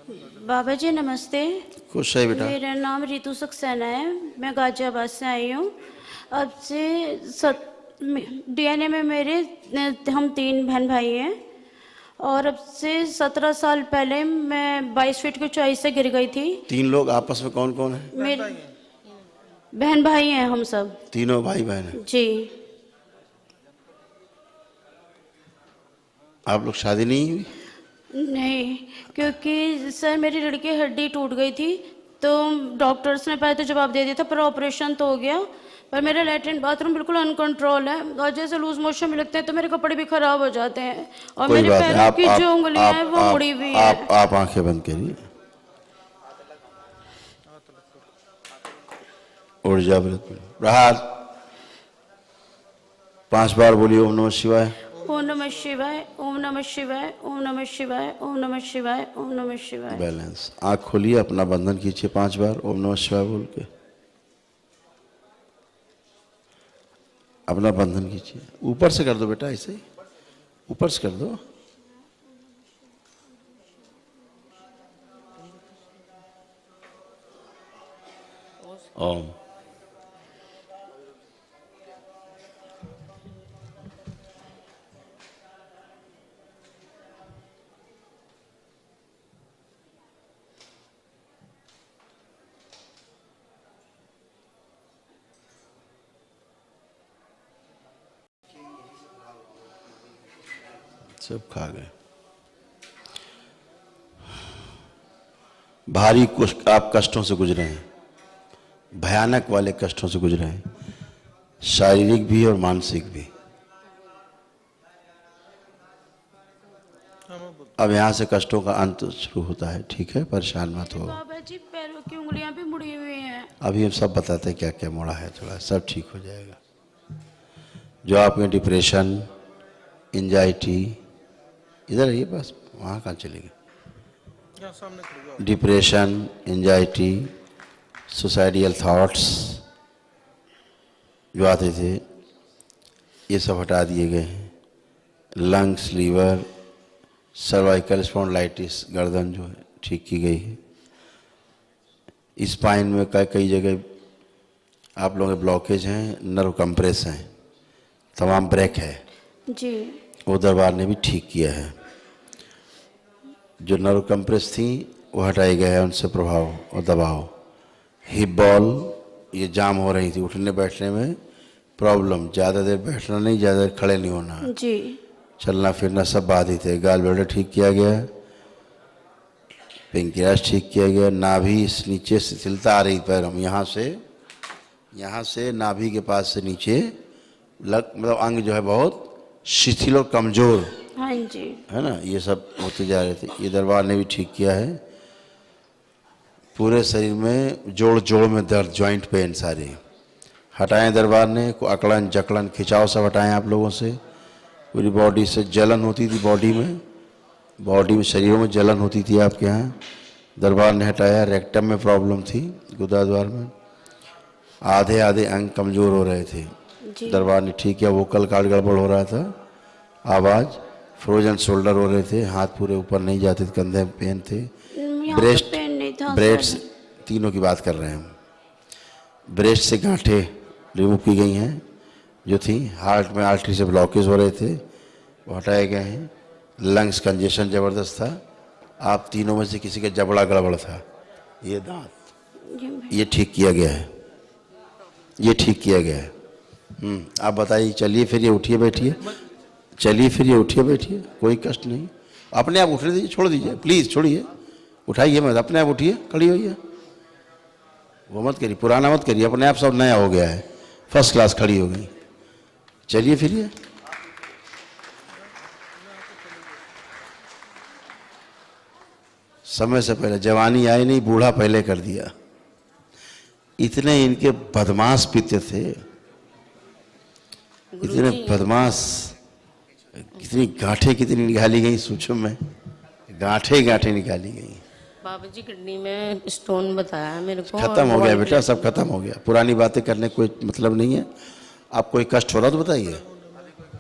बाबा जी नमस्ते। खुश है बेटा। मेरा नाम रितु सक्सेना है। मैं गाजियाबाद से आई हूँ। अब से डीएनए में मेरे हम 3 बहन भाई हैं। और अब से 17 साल पहले मैं 22 फीट की ऊंचाई से गिर गई थी। 3 लोग आपस में कौन कौन है? मेरे बहन भाई हैं हम सब। तीनों भाई बहन हैं। जी। आप लोग शादी नहीं हुई? नहीं, क्योंकि सर मेरी रीढ़ की हड्डी टूट गई थी, तो डॉक्टर्स ने पहले तो जवाब दे दिया था, पर ऑपरेशन तो हो गया। पर मेरा लैट्रिन बाथरूम बिल्कुल अनकंट्रोल है और जैसे लूज मोशन में लगते हैं तो मेरे कपड़े भी खराब हो जाते हैं और कोई मेरे बात नहीं। पैरों आप की जो उंगलियां हैं वो मुड़ी हुई है। आप आंखें बंद करिए। उड़ जा प्रहार 5 बार बोलिए ओम नमः शिवाय। ओम नमः शिवाय, ओम नमः शिवाय, ओम नमः शिवाय, ओम नमः शिवाय, ओम नमः शिवाय। बैलेंस। आंख खोलिए, अपना बंधन कीजिए 5 बार ओम नमः शिवाय बोल के। अपना बंधन कीजिए। ऊपर से कर दो बेटा, ऐसे ही ऊपर से कर दो। ओम। सब खा गए। भारी कुछ आप कष्टों से गुजरे हैं, भयानक वाले कष्टों से गुजरे हैं, शारीरिक भी और मानसिक भी। अब यहाँ से कष्टों का अंत शुरू होता है, ठीक है? परेशान मत हो। बाबा जी पैरों की उंगलियां भी मुड़ी हुई हैं। अभी हम सब बताते हैं क्या क्या मोड़ा है, थोड़ा सब ठीक हो जाएगा। जो आपके डिप्रेशन, एंजाइटी, इधर आइए बस, वहाँ कहाँ चलेंगे? डिप्रेशन, एंजाइटी, सुसाइडियल थॉट्स जो आते थे, ये सब हटा दिए गए हैं। लंग्स, लीवर, सर्वाइकल स्पॉन्डिलाइटिस, गर्दन जो है ठीक की गई है। स्पाइन में कई जगह आप लोगों के ब्लॉकेज हैं, नर्व कंप्रेस हैं, तमाम ब्रेक है जी। वो दरबार ने भी ठीक किया है। जो नर्व कंप्रेस थी वो हटाई गया है, उनसे प्रभाव और दबाव। हिप बॉल ये जाम हो रही थी, उठने बैठने में प्रॉब्लम, ज़्यादा देर बैठना नहीं, ज़्यादा देर खड़े नहीं होना जी। चलना फिरना सब बाधित है। गाल ब्लैडर ठीक किया गया, पेंक्रियास ठीक किया गया। नाभि इस नीचे शिथिलता आ रही पैरों में, यहाँ से नाभि के पास से नीचे मतलब अंग जो है बहुत शिथिल और कमज़ोर, हाँ जी, है ना, ये सब होते जा रहे थे। ये दरबार ने भी ठीक किया है। पूरे शरीर में जोड़ जोड़ में दर्द, जॉइंट पेन सारे हटाए दरबार ने। अकड़न जकड़न खिंचाव सब हटाए आप लोगों से। पूरी बॉडी से जलन होती थी, बॉडी में शरीरों में जलन होती थी आपके यहाँ, दरबार ने हटाया। रेक्टम में प्रॉब्लम थी, गुदाद्वार में आधे अंग कमज़ोर हो रहे थे, दरबार ने ठीक किया। वोकल कार्ड गड़बड़ हो रहा था, आवाज़, फ्रोजन शोल्डर हो रहे थे, हाथ पूरे ऊपर नहीं जाते थे, कंधे में पेन थे, ब्रेस्ट तीनों की बात कर रहे हैं हम। ब्रेस्ट से गांठें रिमूव की गई हैं जो थी। हार्ट में आर्टरी से ब्लॉकेज हो रहे थे, वो हटाए गए हैं। लंग्स कंजेशन ज़बरदस्त था, आप तीनों में से किसी का जबड़ा गड़बड़ था। ये दांत ये ठीक किया गया है, ये ठीक किया गया है। आप बताइए। चलिए फिर ये उठिए बैठिए, चलिए फिर ये उठिए बैठिए, कोई कष्ट नहीं। अपने आप उठने दीजिए, छोड़ दीजिए, प्लीज़ छोड़िए, उठाइए मत, अपने आप उठिए, खड़ी होइए। वो मत करिए, पुराना मत करिए, अपने आप सब नया हो गया है, फर्स्ट क्लास खड़ी हो गई। चलिए फिर ये समय से पहले, जवानी आई नहीं, बूढ़ा पहले कर दिया। इतने इनके बदमाश पिते थे, इतने बदमाश। कितनी गांठें कितनी निकाली गई, सूक्ष्म में गांठें निकाली गई। बाबा जी किडनी में स्टोन बताया मेरे को। खत्म हो गया बेटा, सब खत्म हो गया। पुरानी बातें करने कोई मतलब नहीं है। आप कोई कष्ट हो रहा तो बताइए।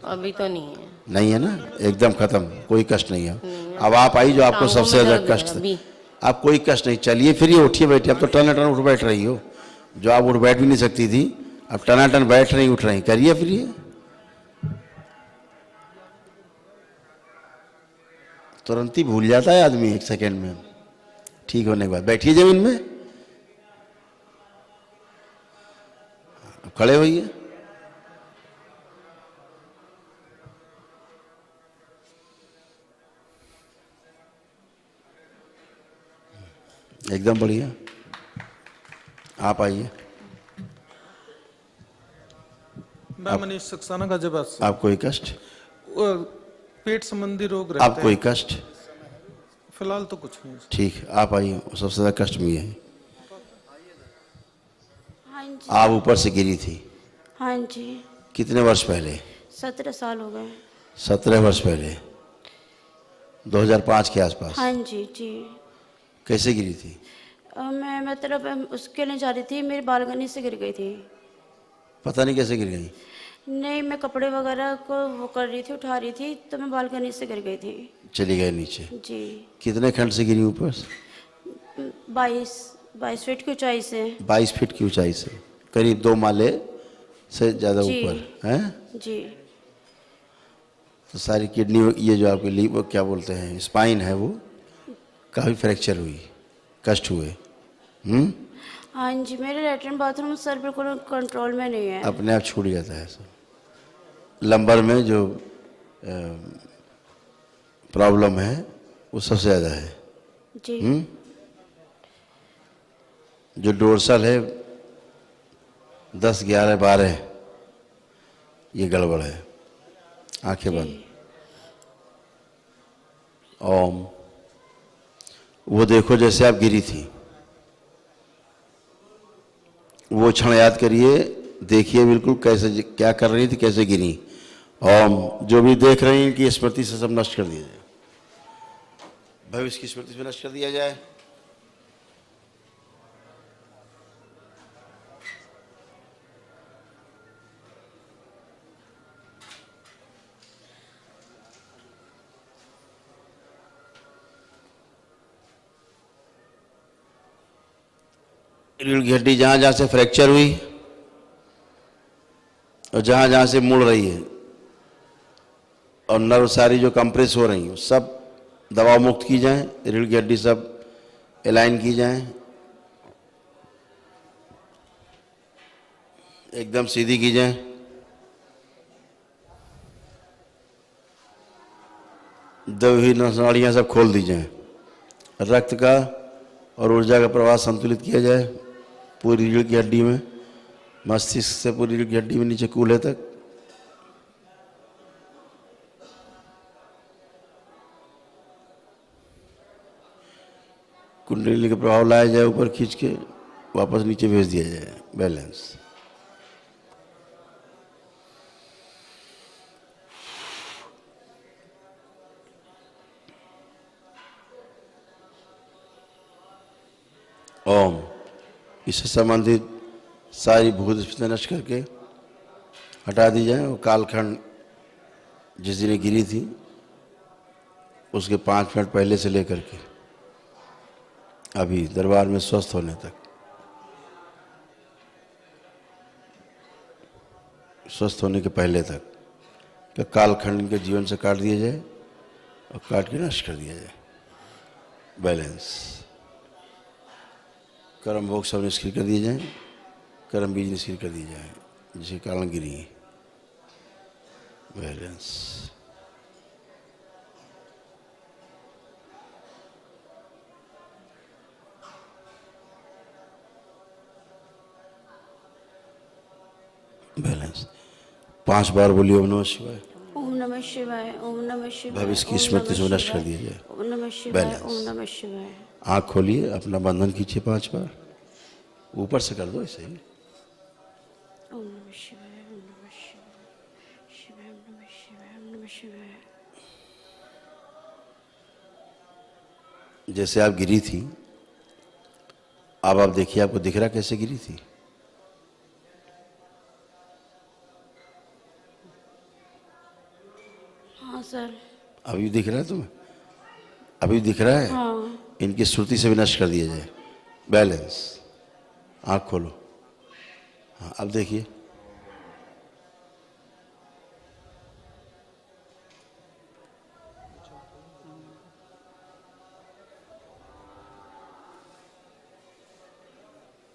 अभी तो नहीं है। नहीं है ना, एकदम खत्म, कोई कष्ट नहीं है। अब आप आई जो आपको सबसे ज्यादा कष्ट आप कोई कष्ट नहीं, चलिए फिरिए, उठिए बैठिए। अब तो टनाटन उठ बैठ रही हो, जो आप उठ बैठ भी नहीं सकती थी, अब टनाटन बैठ रही उठ रही, करिए फिरिए। तुरंत ही भूल जाता है आदमी 1 सेकंड में, ठीक होने के बाद। बैठिए जमीन में, अब खड़े होइए। एकदम बढ़िया, आप आइए। मैं मनीष सक्सेना गाजियाबाद से। आप कोई कष्ट, पेट संबंधी रोग रहते आप कोई हैं। कष्ट, फिलहाल तो कुछ नहीं है। ठीक, आप आइए। सबसे ज्यादा कष्ट में ये है, हाँ जी। आप ऊपर से गिरी थी। हाँ जी। कितने वर्ष पहले? 17 साल हो गए। 17 वर्ष पहले, 2005 के आसपास। हाँ जी जी। कैसे गिरी थी? मैं मतलब उसके लिए जा रही थी, मेरी बालकनी से गिर गई थी। पता नहीं कैसे गिर गई। नहीं, मैं कपड़े वगैरह को वो कर रही थी, उठा रही थी, तो मैं बालकनी से गिर गई थी। चली गई नीचे। जी। कितने खंड से गिरी ऊपर से? 22 फीट की ऊंचाई से। 22 फीट की ऊंचाई से, करीब 2 माले से ज्यादा जी। ऊपर हैं। जी। तो सारी किडनी, ये जो आपकी लीवर क्या बोलते हैं, स्पाइन है, वो काफी फ्रैक्चर हुई, कष्ट हुए। हाँ जी, मेरे लैट्रिन बाथरूम सर बिल्कुल कंट्रोल में नहीं है। अपने आप छूट जाता है सब। लंबर में जो प्रॉब्लम है वो सबसे ज्यादा है। जी। जो डोर्सल है 10, 11, 12, ये गड़बड़ है। आंखें बंद। ओम। वो देखो जैसे आप गिरी थी, वो क्षण याद करिए, देखिए बिल्कुल कैसे, क्या कर रही थी, कैसे गिरी। ओम। जो भी देख रही हैं कि स्मृति से सब नष्ट कर दिया जाए, भविष्य की स्मृति से नष्ट कर दिया जाए। रीढ़ की हड्डी जहां जहां से फ्रैक्चर हुई और जहां जहां से मुड़ रही है, और नर्व सारी जो कंप्रेस हो रही हैं, सब दबाव मुक्त की जाए। रीढ़ की हड्डी सब अलाइन की जाए, एकदम सीधी की जाए। दबी नाड़ियाँ सब खोल दी जाए। रक्त का और ऊर्जा का प्रवाह संतुलित किया जाए पूरी रीढ़ की हड्डी में, मस्तिष्क से पूरी रीढ़ की हड्डी में नीचे कूल्हे तक। कुंडली का प्रभाव लाया जाए, ऊपर खींच के वापस नीचे भेज दिया जाए। बैलेंस। ओम। इससे संबंधित सारी भूत स्मृति नष्ट करके हटा दी जाए। और कालखंड जिस दिन गिरी थी उसके 5 मिनट पहले से लेकर के अभी दरबार में स्वस्थ होने तक, स्वस्थ होने के पहले तक का कालखंड इनके जीवन से काट दिया जाए और काट के नष्ट कर दिया जाए। बैलेंस। कर्म भोग सब निष्क्रिय कर दिए जाए, कर्म बीज निष्क्रिय कर दिए जाए जिसके कारण गिरी। बैलेंस। बैलेंस। 5 बार बोलिए ओम नमः शिवाय। ओम नमः शिवाय। ओम नमः शिवाय। भविष्य की ओम स्मृति नमः से नष्ट कर शिवाय, दिया जाए। ओम नमः शिवाय। बैलेंस। ओम नमः शिवाय। आँख खोलिए, अपना बंधन कीजिए 5 बार। ऊपर से कर दो ऐसे ही। ओम नमः शिवाय। ओम नमः शिवाय। शिवाय। ओम नमः शिवाय। ओम नमः शिवाय। जैसे आप गिरी थी, अब आप देखिए आपको दिख रहा कैसे गिरी थी। हाँ सर। अभी दिख रहा है तुम्हें? अभी दिख रहा है? हाँ। इनकी श्रुति से भी नष्ट कर दिया जाए। बैलेंस। आँख खोलो। हाँ, अब देखिए।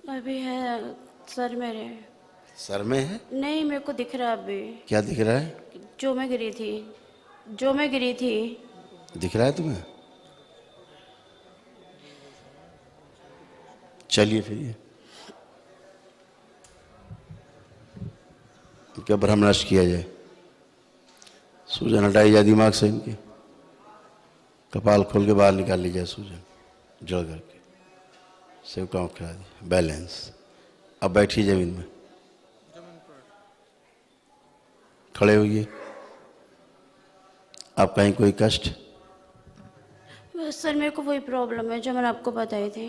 अभी है सर मेरे। सर में है? नहीं, मेरे को दिख रहा है अभी। क्या दिख रहा है? जो मैं गिरी थी, जो मैं गिरी थी। दिख रहा है तुम्हें? चलिए फिर ये इनका भ्रम नष्ट किया जाए। सूजन हटाई जाए दिमाग से इनके। कपाल खोल के बाहर निकाल ली जाए सूजन जड़ करके। सिर कांव करा दी। बैलेंस। अब बैठिए जमीन में। खड़े होइए। आप कहीं कोई कष्ट? बस सर मेरे को वही प्रॉब्लम है जो मैंने आपको बताई थी।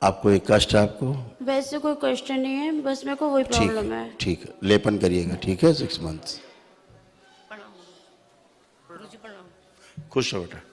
आपको एक कष्ट है? आपको वैसे कोई क्वेश्चन नहीं है, बस मेरे को वही ठीक प्रॉब्लम है। है, ठीक है। लेपन करिएगा, ठीक है? 6 मंथ्स। प्रणाम गुरुजी, प्रणाम। खुश हो बेटा।